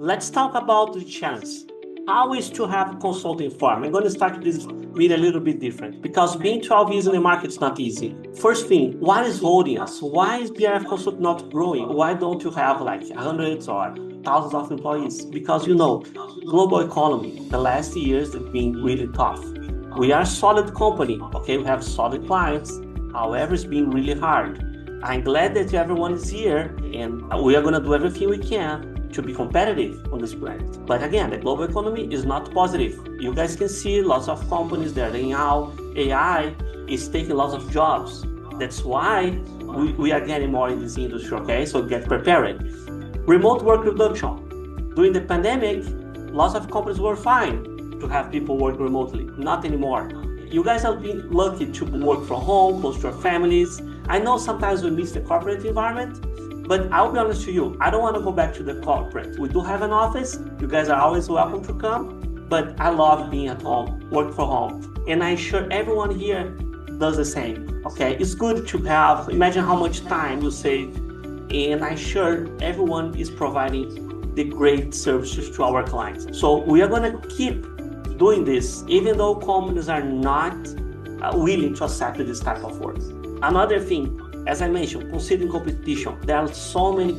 Let's talk about the challenge. How is to have a consulting firm? I'm going to start this with a little bit different because being 12 years in the market is not easy. First thing, what is holding us? Why is BRF Consult not growing? Why don't you have like hundreds or thousands of employees? Because global economy, the last years have been really tough. We are a solid company, okay? We have solid clients. However, it's been really hard. I'm glad that everyone is here and we are going to do everything we can to be competitive on this planet. But again, the global economy is not positive. You guys can see lots of companies that are laying out. AI is taking lots of jobs. That's why we are getting more in this industry, okay? So get prepared. Remote work reduction. During the pandemic, lots of companies were fine to have people work remotely. Not anymore. You guys have been lucky to work from home, close to your families. I know sometimes we miss the corporate environment, but I'll be honest to you, I don't want to go back to the corporate. We do have an office. You guys are always welcome to come, but I love being at home, work from home. And I'm sure everyone here does the same, okay? It's good to imagine how much time you save, and I'm sure everyone is providing the great services to our clients. So we are going to keep doing this, even though companies are not willing to accept this type of work. Another thing, as I mentioned, considering competition, there are so many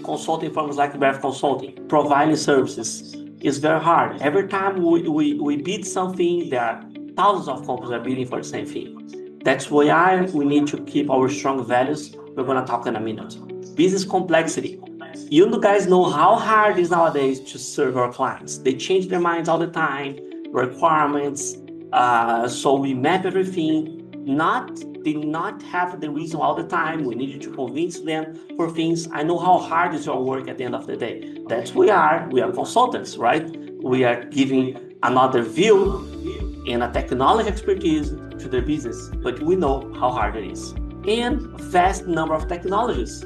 consulting firms like BRF Consulting providing services. It's very hard. Every time we bid something, there are thousands of companies are bidding for the same thing. That's why we need to keep our strong values. We're going to talk in a minute. Business complexity. You guys know how hard it is nowadays to serve our clients. They change their minds all the time, requirements. So we map everything. They not have the reason all the time. We needed to convince them for things. I know how hard is your work at the end of the day. That's we are consultants, right? We are giving another view and a technology expertise to their business, but we know how hard it is. And vast number of technologies.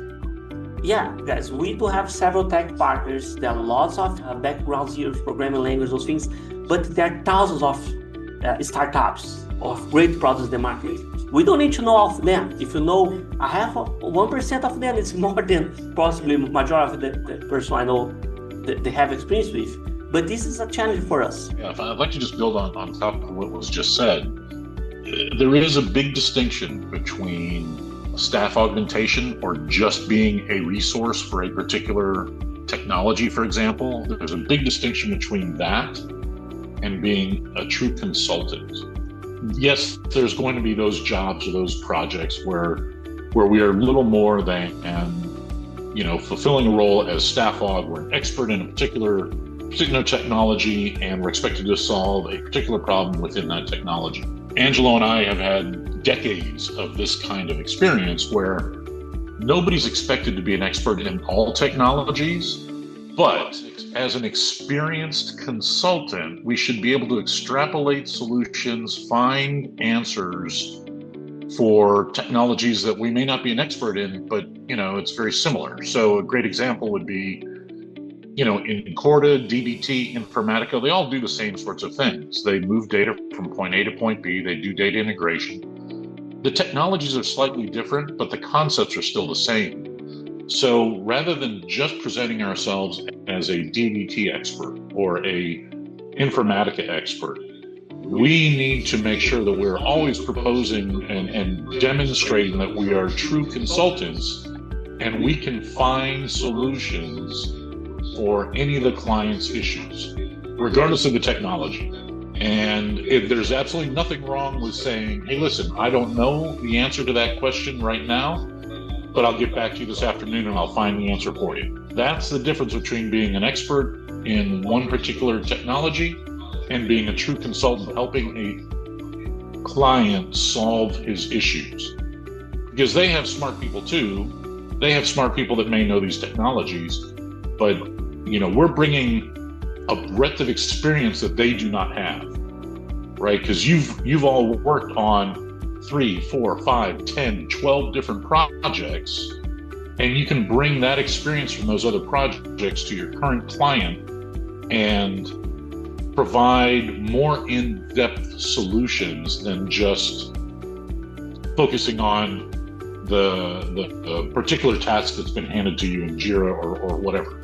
Yeah, guys, we do have several tech partners. There are lots of backgrounds here, programming language, those things, but there are thousands of startups of great products in the market. We don't need to know all of them. If you know, I have 1% of them, it's more than possibly majority of the person I know that they have experience with. But this is a challenge for us. Yeah, I'd like to just build on top of what was just said. There is a big distinction between staff augmentation or just being a resource for a particular technology, for example. There's a big distinction between that and being a true consultant. Yes, there's going to be those jobs or those projects where we are a little more than, fulfilling a role as staff aug. We're an expert in a particular technology, and we're expected to solve a particular problem within that technology. Angelo and I have had decades of this kind of experience where nobody's expected to be an expert in all technologies, but as an experienced consultant, we should be able to extrapolate solutions, find answers for technologies that we may not be an expert in, but it's very similar. So a great example would be, in Corda, DBT, Informatica, they all do the same sorts of things. They move data from point A to point B, they do data integration. The technologies are slightly different, but the concepts are still the same. So rather than just presenting ourselves as a DBT expert or a Informatica expert, we need to make sure that we're always proposing and demonstrating that we are true consultants and we can find solutions for any of the client's issues, regardless of the technology. And there's absolutely nothing wrong with saying, hey, listen, I don't know the answer to that question right now, but I'll get back to you this afternoon and I'll find the answer for you. That's the difference between being an expert in one particular technology and being a true consultant helping a client solve his issues. Because they have smart people too. They have smart people that may know these technologies, but we're bringing a breadth of experience that they do not have, right? Because you've all worked on 3, 4, 5, 10, 12 different projects, and you can bring that experience from those other projects to your current client and provide more in-depth solutions than just focusing on the particular task that's been handed to you in Jira or whatever.